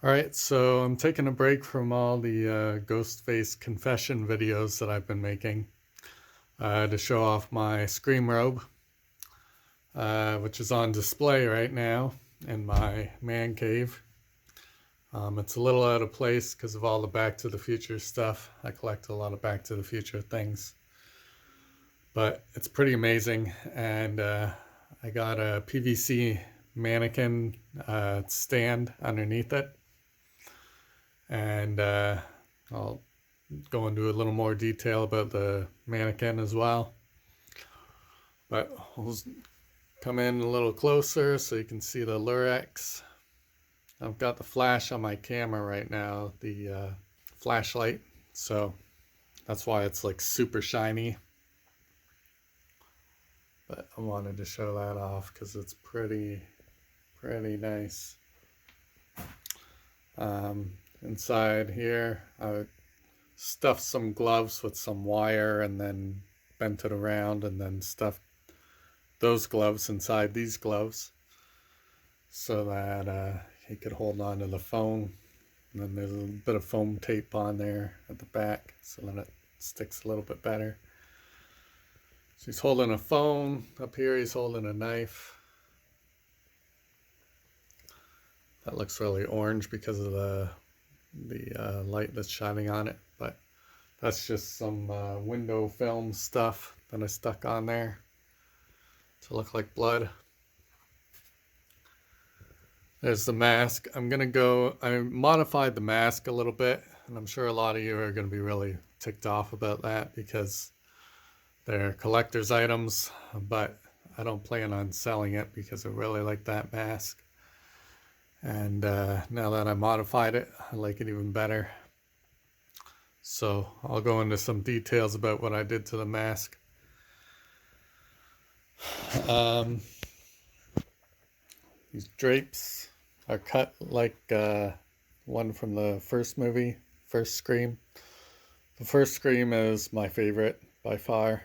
Alright, so I'm taking a break from all the ghost face confession videos that I've been making to show off my Scream Robe, which is on display right now in my man cave. It's a little out of place because of all the Back to the Future stuff. I collect a lot of Back to the Future things. But it's pretty amazing, and I got a PVC mannequin stand underneath it. And I'll go into a little more detail about the mannequin as well. But we'll come in a little closer so you can see the Lurex. I've got the flash on my camera right now, the flashlight, so that's why it's like super shiny. But I wanted to show that off because it's pretty nice. Inside here, I stuffed some gloves with some wire and then bent it around and then stuffed those gloves inside these gloves so that he could hold on to the phone. And then there's a bit of foam tape on there at the back so that it sticks a little bit better. So he's holding a phone. Up here he's holding a knife. That looks really orange because of the light that's shining on it, but that's just some window film stuff that I stuck on there to look like blood. There's the mask. I modified the mask a little bit, and I'm sure a lot of you are going to be really ticked off about that because they're collector's items, but I don't plan on selling it because I really like that mask. And now that I modified it, I like it even better. So I'll go into some details about what I did to the mask. These drapes are cut like one from the first movie, first Scream. The first Scream is my favorite by far.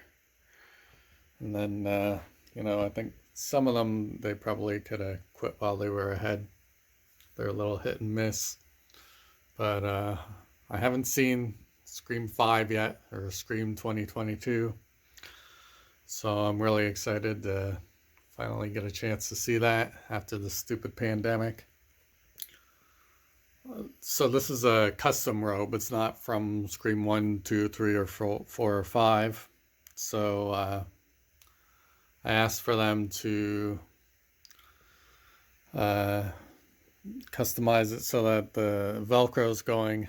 And then, I think some of them, they probably could have quit while they were ahead. They're a little hit and miss. But I haven't seen Scream 5 yet, or Scream 2022. So I'm really excited to finally get a chance to see that after the stupid pandemic. So this is a custom robe. It's not from Scream 1, 2, 3, or 4 or 5. So I asked for them to customize it so that the Velcro is going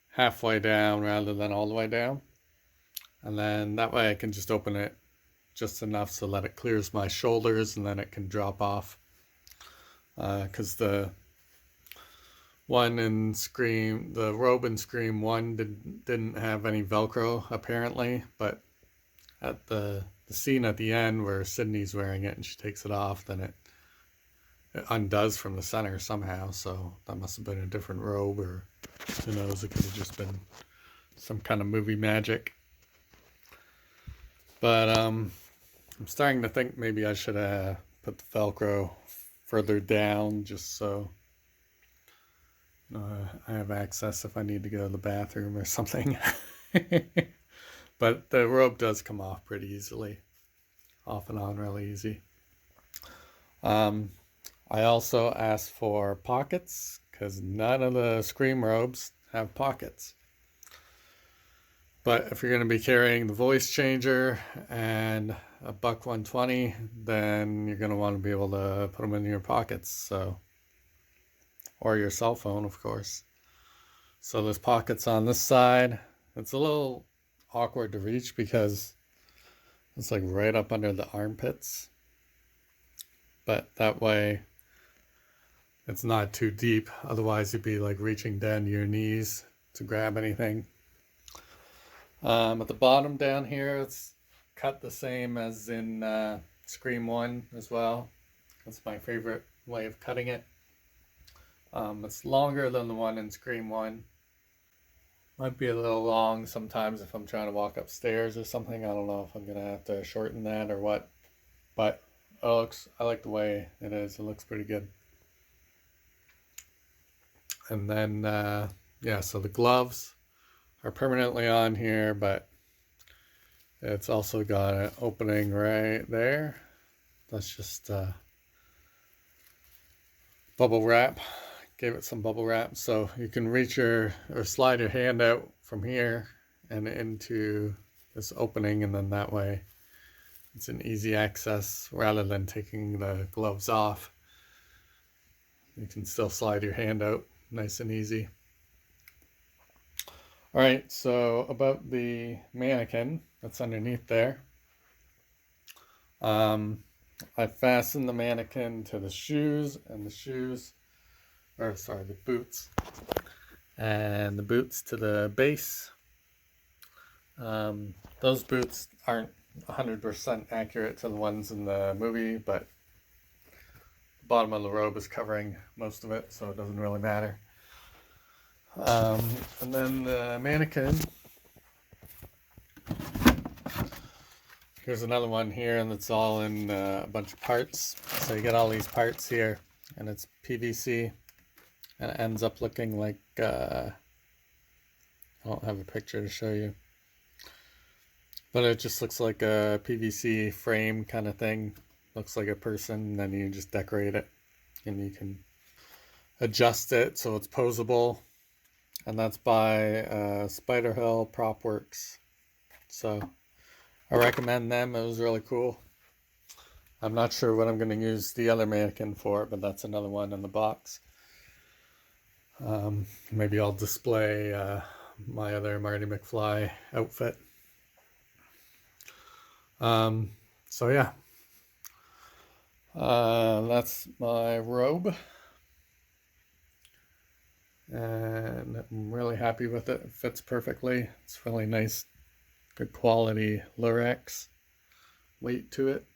halfway down rather than all the way down. And then that way I can just open it just enough so that it clears my shoulders and then it can drop off. Because the one in Scream, the robe in Scream 1 didn't have any Velcro apparently, but at the scene at the end where Sydney's wearing it and she takes it off, then it undoes from the center somehow. So that must have been a different robe, or who knows, it could have just been some kind of movie magic. But I'm starting to think maybe I should put the Velcro further down just so I have access if I need to go to the bathroom or something. But the robe does come off pretty easily, off and on really easy. I also asked for pockets because none of the Scream robes have pockets. But if you're going to be carrying the voice changer and a buck 120, then you're going to want to be able to put them in your pockets. So, or your cell phone, of course. So there's pockets on this side. It's a little awkward to reach because it's like right up under the armpits. But that way it's not too deep. Otherwise you'd be like reaching down to your knees to grab anything. At the bottom down here, it's cut the same as in Scream 1 as well. That's my favorite way of cutting it. It's longer than the one in Scream 1. Might be a little long sometimes if I'm trying to walk upstairs or something. I don't know if I'm going to have to shorten that or what. But I like the way it is. It looks pretty good. And then, yeah, so the gloves are permanently on here, but it's also got an opening right there. That's just bubble wrap. Gave it some bubble wrap, so you can reach or slide your hand out from here and into this opening, and then that way it's an easy access rather than taking the gloves off. You can still slide your hand out nice and easy. All right, so about the mannequin that's underneath there. I fastened the mannequin to the shoes, and the boots, and the boots to the base. Those boots aren't 100% accurate to the ones in the movie, but the bottom of the robe is covering most of it, so it doesn't really matter. And then the mannequin, here's another one here, and it's all in a bunch of parts. So you get all these parts here, and it's PVC, and it ends up looking like, I don't have a picture to show you, but it just looks like a PVC frame kind of thing. Looks like a person, and then you just decorate it, and you can adjust it so it's posable. And that's by Spider Hill Prop Works. So I recommend them. It was really cool. I'm not sure what I'm going to use the other mannequin for, but that's another one in the box. Maybe I'll display my other Marty McFly outfit. So yeah, that's my robe. And I'm really happy with it. It fits perfectly. It's really nice, good quality Lurex weight to it.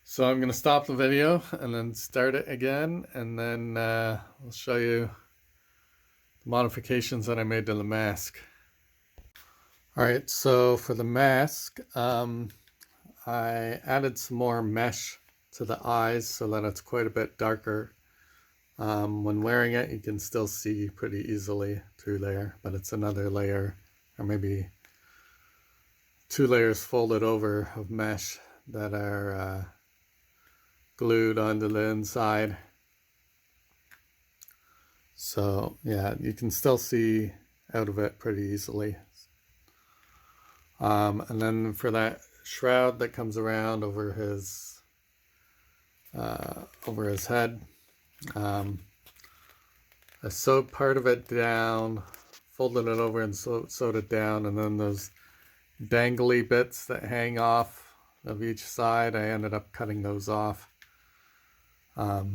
So I'm going to stop the video and then start it again, and then I'll show you the modifications that I made to the mask. Alright, so for the mask, I added some more mesh to the eyes so that it's quite a bit darker. When wearing it, you can still see pretty easily through there, but it's another layer, or maybe 2 layers folded over of mesh that are glued onto the inside. So yeah, you can still see out of it pretty easily. And then for that shroud that comes around over his head, I sewed part of it down, folded it over and sewed it down, and then those dangly bits that hang off of each side, I ended up cutting those off. Now,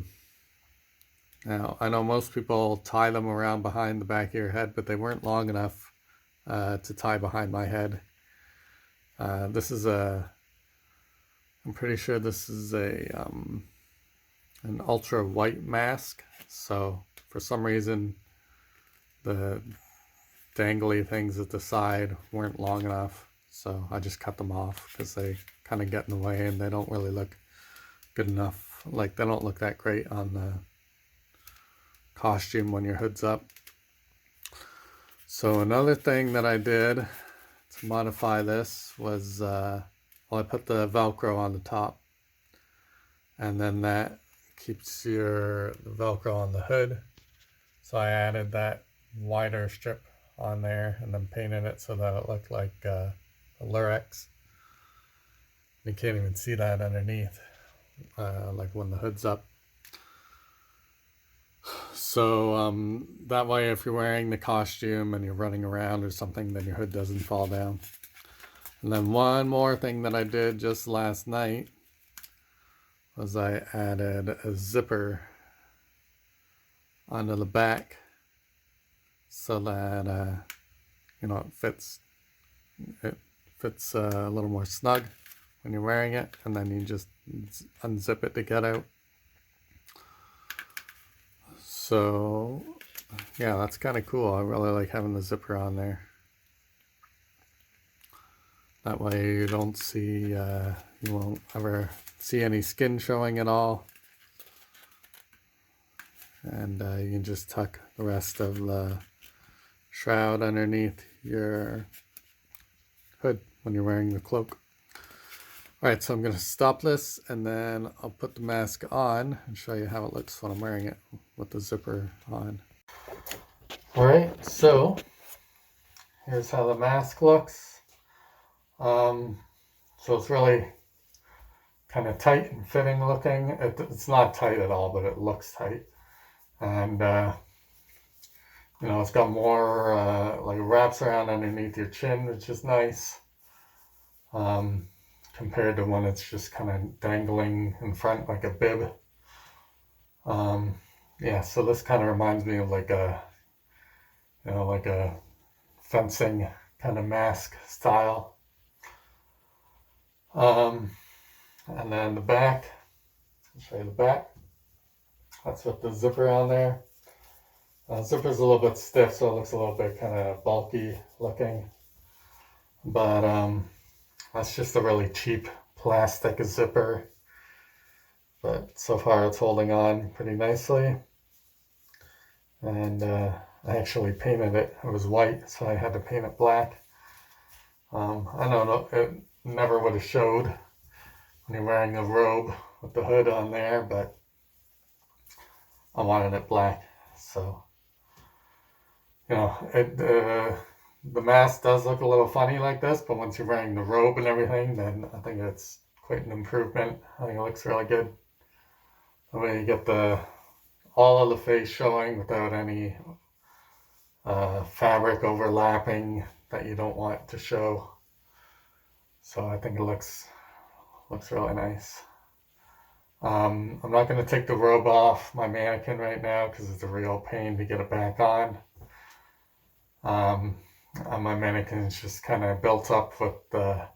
I know most people tie them around behind the back of your head, but they weren't long enough to tie behind my head. I'm pretty sure this is an ultra white mask, so for some reason the dangly things at the side weren't long enough, so I just cut them off because they kind of get in the way and they don't really look good enough. Like, they don't look that great on the costume when your hood's up. So another thing that I did to modify this was, I put the Velcro on the top, and then that keeps the Velcro on the hood. So I added that wider strip on there and then painted it so that it looked like a Lurex. You can't even see that underneath, like when the hood's up. So that way, if you're wearing the costume and you're running around or something, then your hood doesn't fall down. And then one more thing that I did just last night was I added a zipper onto the back so that it fits a little more snug when you're wearing it, and then you just unzip it to get out. So yeah, that's kind of cool. I really like having the zipper on there. That way you don't see, you won't ever see any skin showing at all. and you can just tuck the rest of the shroud underneath your hood when you're wearing the cloak. Alright, so I'm going to stop this and then I'll put the mask on and show you how it looks when I'm wearing it with the zipper on. Alright, so here's how the mask looks. So it's really kind of tight and fitting looking. It's not tight at all, but it looks tight. And you know, it's got more like wraps around underneath your chin, which is nice. Compared to when it's just kind of dangling in front like a bib. Yeah, so this kind of reminds me of like a, you know, like a fencing kind of mask style. And then the back, I'll show you the back. That's with the zipper on there. Zipper's a little bit stiff, so it looks a little bit kind of bulky looking. But that's just a really cheap plastic zipper. But so far it's holding on pretty nicely. And I actually painted it. It was white, so I had to paint it black. I don't know, it never would have showed when you're wearing a robe with the hood on there, but I wanted it black. So, you know, the mask does look a little funny like this, but once you're wearing the robe and everything, then I think it's quite an improvement. I think it looks really good. The way you get all of the face showing without any fabric overlapping that you don't want to show. So I think it looks really nice. I'm not going to take the robe off my mannequin right now because it's a real pain to get it back on. My mannequin is just kind of built up with the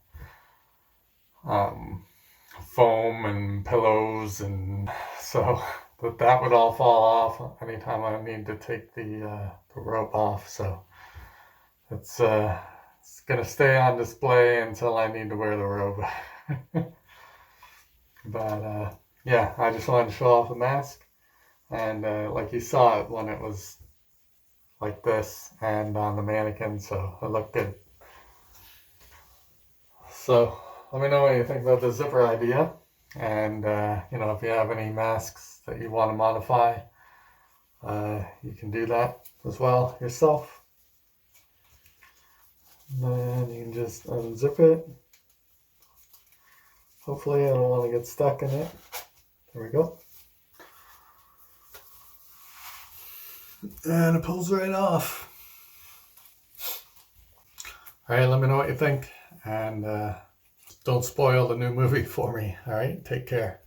foam and pillows, and so that would all fall off anytime I need to take the robe off. So it's gonna stay on display until I need to wear the robe. But yeah, I just wanted to show off the mask, and like you saw it when it was like this and on the mannequin, so it looked good. So let me know what you think about the zipper idea, and you know, if you have any masks that you want to modify, you can do that as well yourself. And then you can just unzip it. Hopefully I don't want to get stuck in it. There we go. And it pulls right off. Alright, let me know what you think, and don't spoil the new movie for me. Alright, take care.